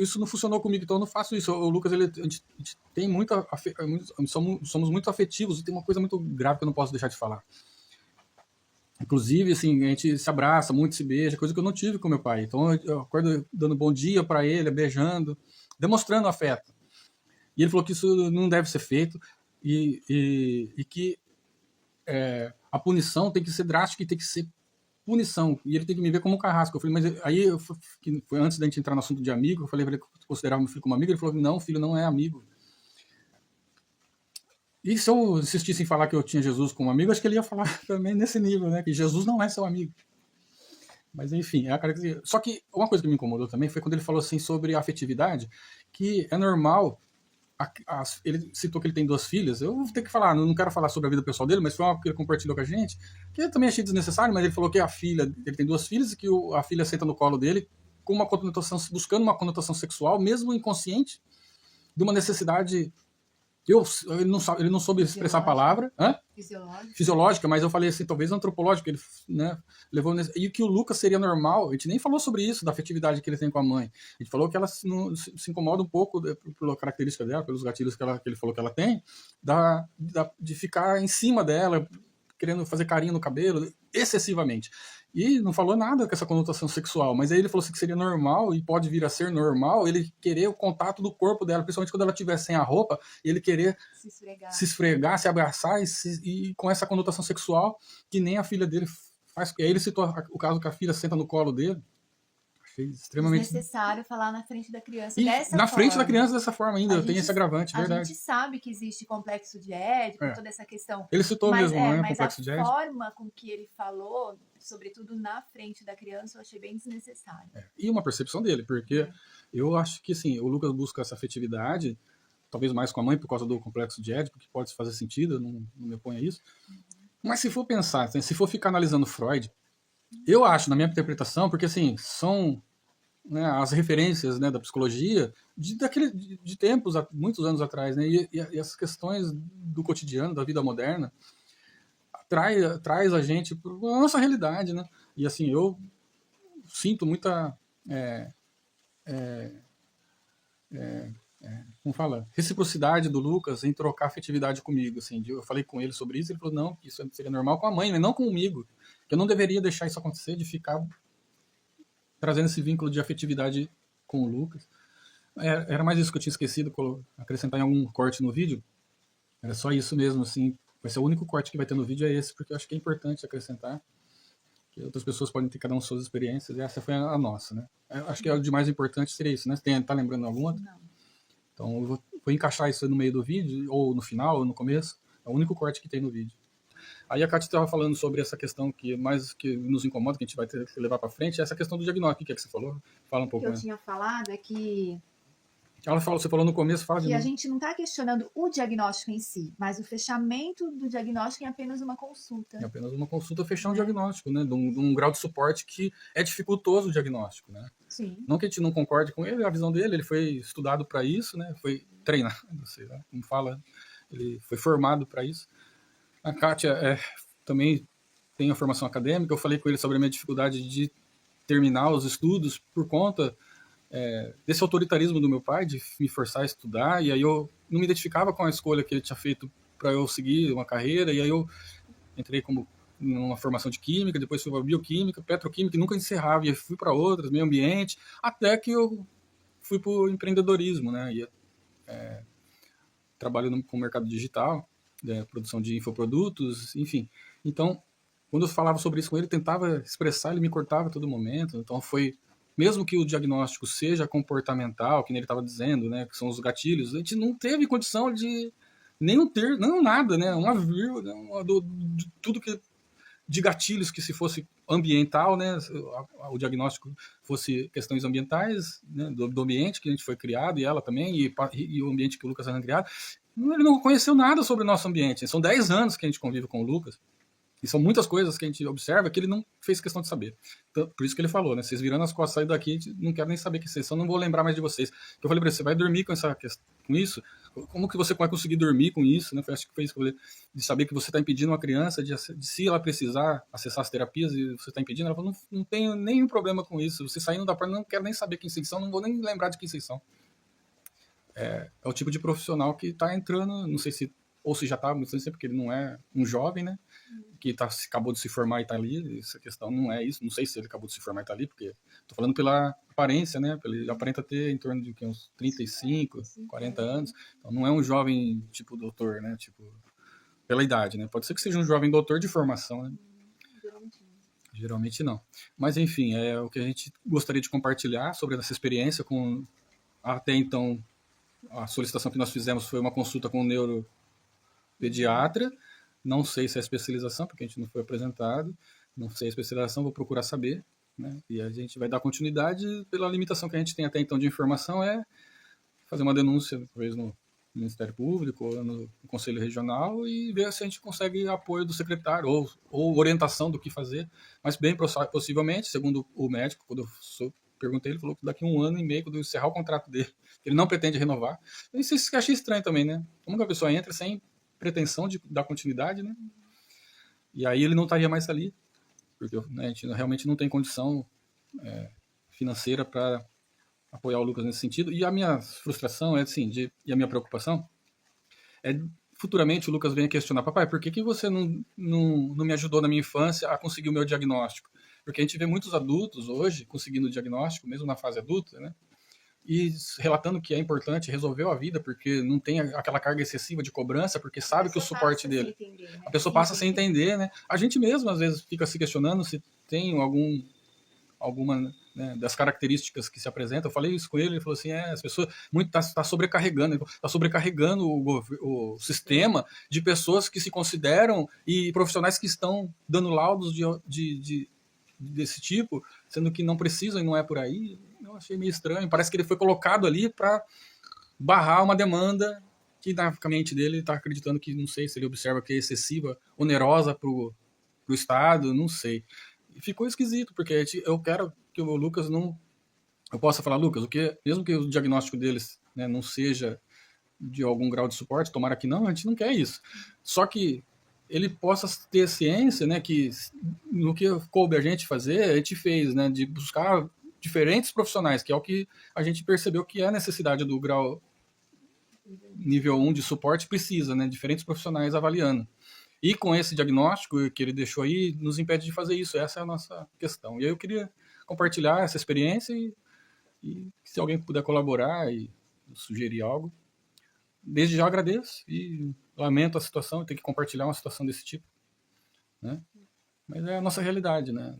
isso não funcionou comigo, então eu não faço isso. O Lucas, a gente tem somos muito afetivos, e tem uma coisa muito grave que eu não posso deixar de falar. Inclusive, assim, a gente se abraça muito, se beija, coisa que eu não tive com meu pai. Então eu acordo dando bom dia para ele, beijando, demonstrando afeto. E ele falou que isso não deve ser feito e que a punição tem que ser drástica e tem que ser punição. E ele tem que me ver como um carrasco. Eu falei, mas aí foi antes da gente entrar no assunto de amigo, eu falei para ele que eu considerava meu filho como amigo, ele falou, não, filho não é amigo. E se eu insistisse em falar que eu tinha Jesus como amigo, acho que ele ia falar também nesse nível, né? Que Jesus não é seu amigo. Mas enfim, só que uma coisa que me incomodou também foi quando ele falou assim sobre a afetividade, que é normal. Ele citou que ele tem 2 filhas. Eu vou ter que falar, não quero falar sobre a vida pessoal dele, mas foi algo que ele compartilhou com a gente, que eu também achei desnecessário, mas ele falou que ele tem 2 filhas e que a filha senta no colo dele com uma conotação, buscando uma conotação sexual, mesmo inconsciente, de uma necessidade. Ele não soube expressar a palavra. Fisiológica, mas eu falei assim, talvez antropológica, ele, né, levou e que o Lucas seria normal. A gente nem falou sobre isso, da afetividade que ele tem com a mãe. A gente falou que ela se incomoda um pouco pela característica dela, pelos gatilhos que ele falou que ela tem, de ficar em cima dela, querendo fazer carinho no cabelo, excessivamente. E não falou nada com essa conotação sexual, mas aí ele falou assim que seria normal, e pode vir a ser normal, ele querer o contato do corpo dela, principalmente quando ela estiver sem a roupa, ele querer se esfregar, se abraçar, e com essa conotação sexual, que nem a filha dele faz. E aí ele citou o caso que a filha senta no colo dele. Achei extremamente desnecessário falar na frente da criança e dessa na forma. frente da criança dessa forma ainda, tem esse agravante, verdade. A gente sabe que existe complexo de Édipo, toda essa questão. Ele citou mesmo, né, mas complexo de Édipo. A forma com que ele falou, sobretudo na frente da criança, eu achei bem desnecessário. E uma percepção dele, porque eu acho que sim, o Lucas busca essa afetividade, talvez mais com a mãe por causa do complexo de Édipo, que pode fazer sentido, eu não me oponho a isso. Mas se for pensar, se for ficar analisando Freud, eu acho, na minha interpretação, porque assim, são, né, as referências, né, da psicologia de tempos, muitos anos atrás, né, e essas questões do cotidiano, da vida moderna, traz a gente para a nossa realidade, né? E assim, eu sinto muita como fala, reciprocidade do Lucas em trocar afetividade comigo, assim, eu falei com ele sobre isso, ele falou, não, que isso seria normal com a mãe, mas não comigo, que eu não deveria deixar isso acontecer, de ficar trazendo esse vínculo de afetividade com o Lucas. Era mais isso que eu tinha esquecido, acrescentar em algum corte no vídeo, era só isso mesmo, assim, vai ser o único corte que vai ter no vídeo é esse, porque eu acho que é importante acrescentar, que outras pessoas podem ter cada um suas experiências, e essa foi a nossa, né? Eu acho que o de mais importante seria isso, né? Você tá lembrando algum outro? Não. Então eu vou encaixar isso no meio do vídeo, ou no final, ou no começo. É o único corte que tem no vídeo. Aí a Kátia estava falando sobre essa questão que mais que nos incomoda, que a gente vai ter que levar para frente, é essa questão do diagnóstico. O que é que você falou? Fala um pouco. O que eu tinha falado é que você falou no começo, fala de que novo. a gente não está questionando o diagnóstico em si, mas o fechamento do diagnóstico em apenas uma consulta. É apenas uma consulta fechar um diagnóstico, né? De um grau de suporte que é dificultoso o diagnóstico, né? Sim. Não que a gente não concorde com ele, a visão dele, ele foi estudado para isso, né? Foi treinado, sei lá, como fala, ele foi formado para isso. A Kátia também tem a formação acadêmica, eu falei com ele sobre a minha dificuldade de terminar os estudos por conta desse autoritarismo do meu pai, de me forçar a estudar, e aí eu não me identificava com a escolha que ele tinha feito para eu seguir uma carreira, e aí eu entrei como numa formação de química, depois fui para bioquímica, petroquímica, e nunca encerrava, e fui para outras, meio ambiente, até que eu fui para o empreendedorismo, né, e trabalho com o mercado digital, produção de infoprodutos, enfim. Então, quando eu falava sobre isso com ele, tentava expressar, ele me cortava a todo momento, então foi mesmo que o diagnóstico seja comportamental, que nem ele estava dizendo, né, que são os gatilhos, a gente não teve condição de nenhum ter, não nada, né, uma vírgula, de tudo que de gatilhos que se fosse ambiental, né, o diagnóstico fosse questões ambientais, né, do ambiente que a gente foi criado, e ela também, e o ambiente que o Lucas era criado, ele não conheceu nada sobre o nosso ambiente. São 10 anos que a gente convive com o Lucas, e são muitas coisas que a gente observa que ele não fez questão de saber. Então, por isso que ele falou, né? Vocês virando as costas, sair daqui, não quero nem saber quem vocês são, não vou lembrar mais de vocês. Eu falei pra ele, você vai dormir com com isso? Como que você vai conseguir dormir com isso? Né? Acho que foi isso que eu falei, de saber que você está impedindo uma criança de se ela precisar acessar as terapias e você está impedindo. Ela falou, não tenho nenhum problema com isso. Você saindo da porta, não quero nem saber quem vocês são, não vou nem lembrar de quem vocês são. É o tipo de profissional que está entrando, não sei se ou se já está, não sei, porque ele não é um jovem, né? Que acabou de se formar e está ali. Essa questão não é isso. Não sei se ele acabou de se formar e está ali, porque estou falando pela aparência, né? Ele aparenta ter em torno de uns 35, 40 anos. Então não é um jovem tipo doutor, né? Tipo, pela idade, né? Pode ser que seja um jovem doutor de formação, né? Geralmente não. Mas enfim, é o que a gente gostaria de compartilhar sobre essa experiência com até então. A solicitação que nós fizemos foi uma consulta com o neuropediatra. Não sei se é especialização, porque a gente não foi apresentado. Não sei a especialização, vou procurar saber. Né? E a gente vai dar continuidade pela limitação que a gente tem até então de informação, é fazer uma denúncia, talvez no Ministério Público ou no Conselho Regional e ver se a gente consegue apoio do secretário ou orientação do que fazer. Mas bem possivelmente, segundo o médico, quando eu perguntei, ele falou que daqui a 1 ano e meio, quando eu encerrar o contrato dele, ele não pretende renovar. Isso eu achei estranho também, né? Como que a pessoa entra sem pretensão de dar continuidade, né? E aí ele não estaria mais ali, porque né, a gente realmente não tem condição financeira para apoiar o Lucas nesse sentido. E a minha frustração é assim, e a minha preocupação é futuramente o Lucas venha questionar, papai, por que você não me ajudou na minha infância a conseguir o meu diagnóstico? Porque a gente vê muitos adultos hoje conseguindo o diagnóstico, mesmo na fase adulta, né? E relatando que é importante, resolveu a vida, porque não tem aquela carga excessiva de cobrança, porque sabe que o suporte dele... Entender, né? A pessoa passa sem entender, né? A gente mesmo, às vezes, fica se questionando se tem alguma né, das características que se apresentam. Eu falei isso com ele, ele falou assim, as pessoas muito tá sobrecarregando, está sobrecarregando o sistema de pessoas que se consideram e profissionais que estão dando laudos desse tipo, sendo que não precisam e não é por aí. Eu achei meio estranho. Parece que ele foi colocado ali para barrar uma demanda que na mente dele está acreditando que, não sei se ele observa que é excessiva, onerosa para o Estado, não sei. E ficou esquisito, porque eu quero que o Lucas não... Eu possa falar, Lucas, mesmo que o diagnóstico deles né, não seja de algum grau de suporte, tomara que não, a gente não quer isso. Só que ele possa ter ciência, né, que no que coube a gente fazer, a gente fez, né, de buscar diferentes profissionais, que é o que a gente percebeu que é a necessidade do grau nível 1 de suporte, precisa, né, diferentes profissionais avaliando. E com esse diagnóstico que ele deixou aí, nos impede de fazer isso. Essa é a nossa questão. E aí eu queria compartilhar essa experiência e se alguém puder colaborar e sugerir algo, desde já agradeço e lamento a situação, ter que compartilhar uma situação desse tipo. Né? Mas é a nossa realidade, né?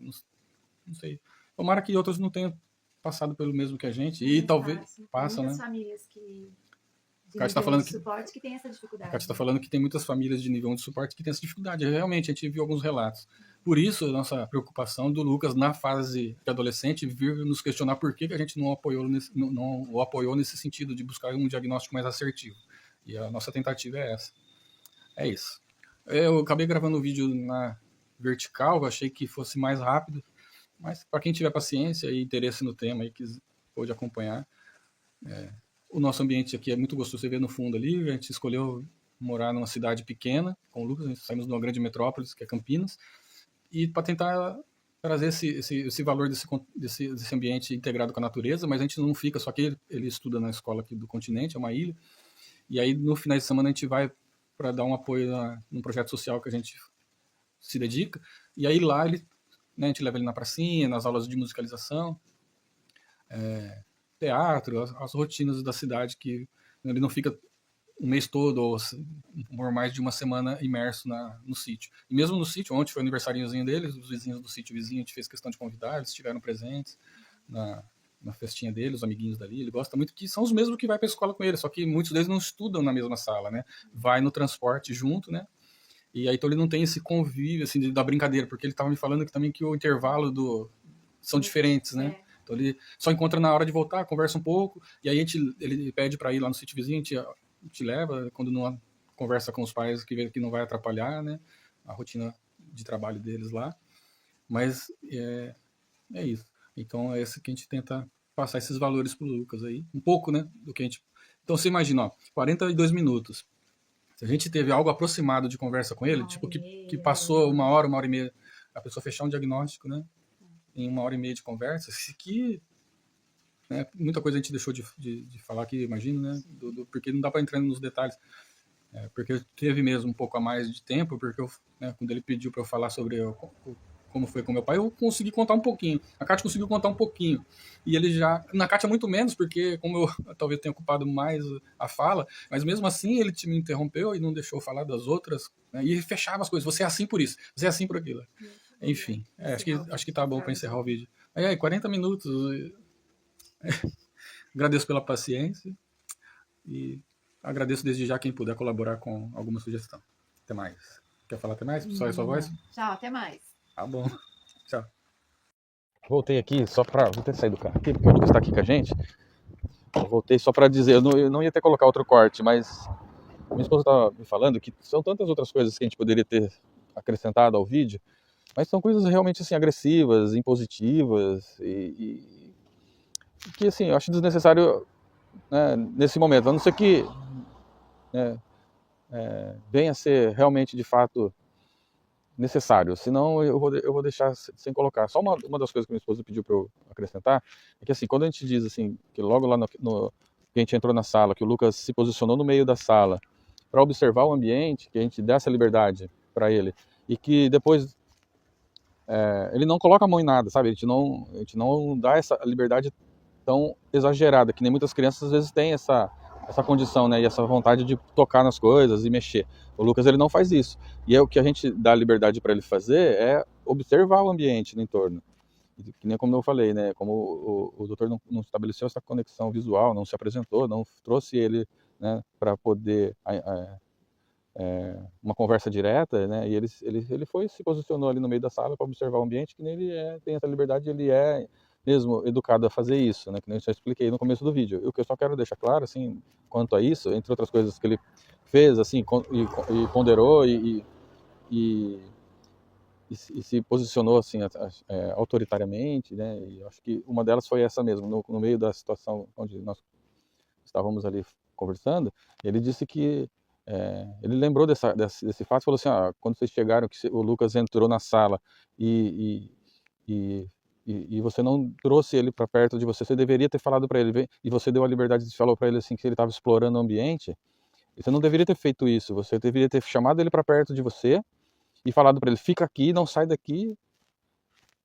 Não sei. Tomara que outros não tenham passado pelo mesmo que a gente. E talvez passam, né? Muitas famílias que de Cátia tá nível falando de que suporte que tem essa dificuldade. A Cátia está falando que tem muitas famílias de nível de suporte que têm essa dificuldade. Realmente, a gente viu alguns relatos. Por isso, a nossa preocupação do Lucas, na fase de adolescente, vir nos questionar por que a gente não o apoiou nesse sentido de buscar um diagnóstico mais assertivo. E a nossa tentativa é essa. É isso. Eu acabei gravando o vídeo na vertical, achei que fosse mais rápido, mas para quem tiver paciência e interesse no tema e pode acompanhar, o nosso ambiente aqui é muito gostoso. Você vê no fundo ali, a gente escolheu morar numa cidade pequena com o Lucas, saímos de uma grande metrópole, que é Campinas, e para tentar trazer esse valor desse ambiente integrado com a natureza, mas a gente não fica só aqui, ele estuda na escola aqui do continente, é uma ilha, e aí no final de semana a gente vai para dar um apoio num projeto social que a gente se dedica, e aí lá né, a gente leva ele na pracinha, nas aulas de musicalização, teatro, as rotinas da cidade, que ele não fica um mês todo ou por mais de uma semana imerso no sítio. E mesmo no sítio, ontem foi o aniversáriozinho deles, os vizinhos do sítio vizinho, a gente fez questão de convidar, eles estiveram presentes. na festinha dele, os amiguinhos dali, ele gosta muito, que são os mesmos que vai pra escola com ele, só que muitos deles não estudam na mesma sala, né? Vai no transporte junto, né? E aí então ele não tem esse convívio, assim, da brincadeira, porque ele tava me falando que também que o intervalo são diferentes, né? Então ele só encontra na hora de voltar, conversa um pouco, e aí ele pede para ir lá no sítio vizinho, te leva, quando não conversa com os pais, que vê que não vai atrapalhar, né? A rotina de trabalho deles lá. Mas é isso. Então é esse que a gente tenta passar esses valores pro Lucas aí. Um pouco, né? Do que a gente. Então você imagina, ó, 42 minutos. Se a gente teve algo aproximado de conversa com ele, tipo, que passou uma hora e meia, a pessoa fechar um diagnóstico, né? Em 1 hora e meia de conversa, que né, muita coisa a gente deixou de falar aqui, imagino, né? Porque não dá para entrar nos detalhes. Porque teve mesmo um pouco a mais de tempo, porque quando ele pediu para eu falar sobre como foi com meu pai, eu consegui contar um pouquinho. A Kátia conseguiu contar um pouquinho. E ele já. Na Kátia, muito menos, porque como eu talvez tenha ocupado mais a fala, mas mesmo assim ele me interrompeu e não deixou falar das outras, né, e fechava as coisas. Você é assim por isso, você é assim por aquilo. Enfim, acho que tá bom para encerrar o vídeo. Aí, 40 minutos. Agradeço pela paciência e agradeço desde já quem puder colaborar com alguma sugestão. Até mais. Quer falar até mais? Só a sua voz? Tchau, até mais. Tá bom. Tchau. Voltei aqui só pra. Vou ter que sair do carro aqui, porque o Lucas tá aqui com a gente. Eu voltei só pra dizer, eu não ia ter que colocar outro corte, mas minha esposa tava me falando que são tantas outras coisas que a gente poderia ter acrescentado ao vídeo, mas são coisas realmente assim agressivas, impositivas e que assim, eu acho desnecessário, né, nesse momento, a não ser que, né, venha a ser realmente de fato necessário, senão eu vou deixar sem colocar. Só uma das coisas que minha esposa pediu para eu acrescentar é que assim, quando a gente diz assim, que logo lá que a gente entrou na sala, que o Lucas se posicionou no meio da sala para observar o ambiente, que a gente dá essa liberdade para ele e que depois ele não coloca a mão em nada, sabe? A gente não dá essa liberdade tão exagerada, que nem muitas crianças às vezes têm essa condição, né, e essa vontade de tocar nas coisas e mexer. O Lucas, ele não faz isso. E o que a gente dá liberdade para ele fazer é observar o ambiente no entorno. Que nem como eu falei, né, como o doutor não estabeleceu essa conexão visual, não se apresentou, não trouxe ele, né, para poder uma conversa direta, né, e ele foi se posicionou ali no meio da sala para observar o ambiente, que nele tem essa liberdade, ele é mesmo educado a fazer isso, né, que nem eu já expliquei no começo do vídeo. E o que eu só quero deixar claro, assim, quanto a isso, entre outras coisas que ele fez, assim, e ponderou e se posicionou, assim, autoritariamente, né, e eu acho que uma delas foi essa mesmo, no meio da situação onde nós estávamos ali conversando, ele disse que ele lembrou desse fato e falou assim, quando vocês chegaram, que o Lucas entrou na sala e, e, e você não trouxe ele para perto de você, você deveria ter falado para ele, e você deu a liberdade de falar para ele assim que ele estava explorando o ambiente, e você não deveria ter feito isso, você deveria ter chamado ele para perto de você e falado para ele, fica aqui, não sai daqui,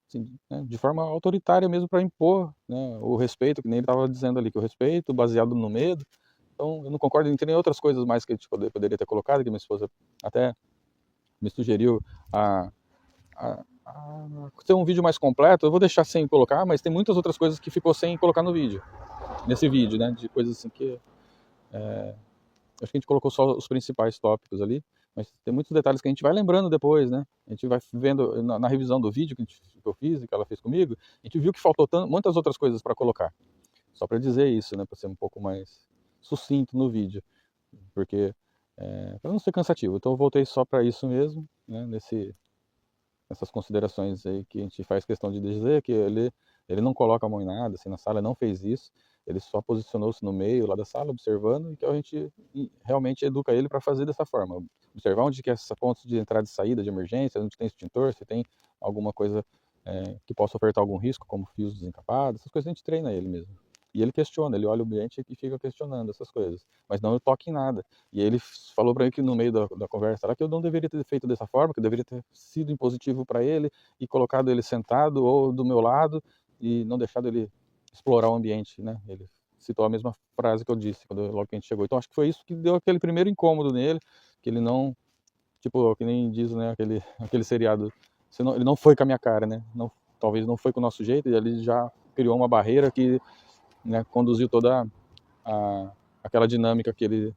assim, né, de forma autoritária mesmo para impor, né, o respeito, que nem ele estava dizendo ali, que o respeito baseado no medo. Então, eu não concordo, tem outras coisas mais que a gente poderia ter colocado, que minha esposa até me sugeriu a ter um vídeo mais completo. Eu vou deixar sem colocar, mas tem muitas outras coisas que ficou sem colocar no vídeo, nesse vídeo, né, de coisas assim que acho que a gente colocou só os principais tópicos ali, mas tem muitos detalhes que a gente vai lembrando depois, né? A gente vai vendo na revisão do vídeo que eu fiz e que ela fez comigo, a gente viu que faltou muitas outras coisas para colocar. Só para dizer isso, né, para ser um pouco mais sucinto no vídeo, porque para não ser cansativo. Então eu voltei só para isso mesmo, né, nessas considerações aí que a gente faz questão de dizer que ele não coloca a mão em nada, assim, na sala não fez isso, ele só posicionou-se no meio lá da sala observando e que a gente realmente educa ele para fazer dessa forma, observar onde que é essa pontos de entrada e saída de emergência, onde tem extintor, se tem alguma coisa que possa ofertar algum risco, como fios desencapados, essas coisas a gente treina ele mesmo. E ele questiona, ele olha o ambiente e fica questionando essas coisas, mas não toca em nada. E ele falou para mim que no meio da conversa lá que eu não deveria ter feito dessa forma, que eu deveria ter sido impositivo para ele e colocado ele sentado ou do meu lado e não deixado ele explorar o ambiente, né? Ele citou a mesma frase que eu disse logo que a gente chegou. Então acho que foi isso que deu aquele primeiro incômodo nele, que ele não, tipo, que nem diz, né, aquele seriado, ele não foi com a minha cara, né? Não, talvez não foi com o nosso jeito e ele já criou uma barreira que, né, conduziu toda aquela dinâmica que ele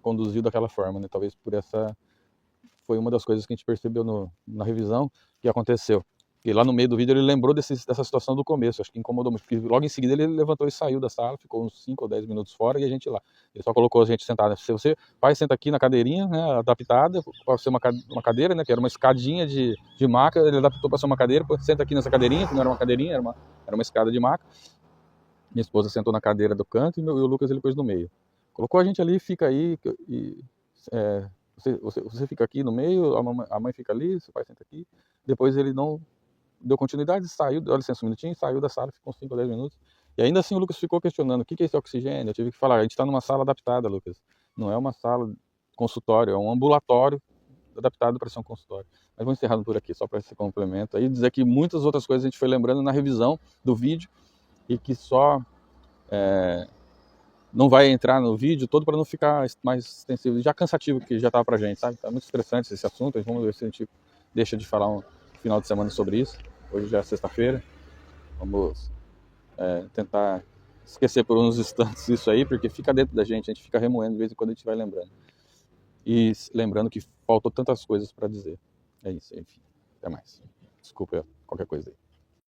conduziu daquela forma, né? Talvez por essa foi uma das coisas que a gente percebeu na revisão que aconteceu. E lá no meio do vídeo ele lembrou dessa situação do começo, acho que incomodou muito, porque logo em seguida ele levantou e saiu da sala, ficou uns 5 ou 10 minutos fora e a gente lá. Ele só colocou a gente sentada. Se você, pai, senta aqui na cadeirinha, né, adaptada, para ser uma cadeira, né, que era uma escadinha de maca, ele adaptou para ser uma cadeira, senta aqui nessa cadeirinha, que não era uma cadeirinha, era uma escada de maca. Minha esposa sentou na cadeira do canto e o Lucas ele pôs no meio. Colocou a gente ali, fica aí, você fica aqui no meio, a mãe fica ali, seu pai senta aqui. Depois ele não deu continuidade, saiu, deu licença um minutinho, saiu da sala, ficou uns 5 ou 10 minutos. E ainda assim o Lucas ficou questionando, o que é esse oxigênio? Eu tive que falar, a gente está numa sala adaptada, Lucas. Não é uma sala consultório, é um ambulatório adaptado para ser um consultório. Mas vamos encerrando por aqui, só para esse complemento. Aí dizer que muitas outras coisas a gente foi lembrando na revisão do vídeo e que só não vai entrar no vídeo todo para não ficar mais extensivo, já cansativo que já estava pra gente, sabe? Tá muito estressante esse assunto, vamos ver se a gente deixa de falar um final de semana sobre isso. Hoje já é sexta-feira, vamos tentar esquecer por uns instantes isso aí, porque fica dentro da gente, a gente fica remoendo de vez em quando a gente vai lembrando. E lembrando que faltou tantas coisas para dizer. É isso, enfim, até mais. Desculpa qualquer coisa aí.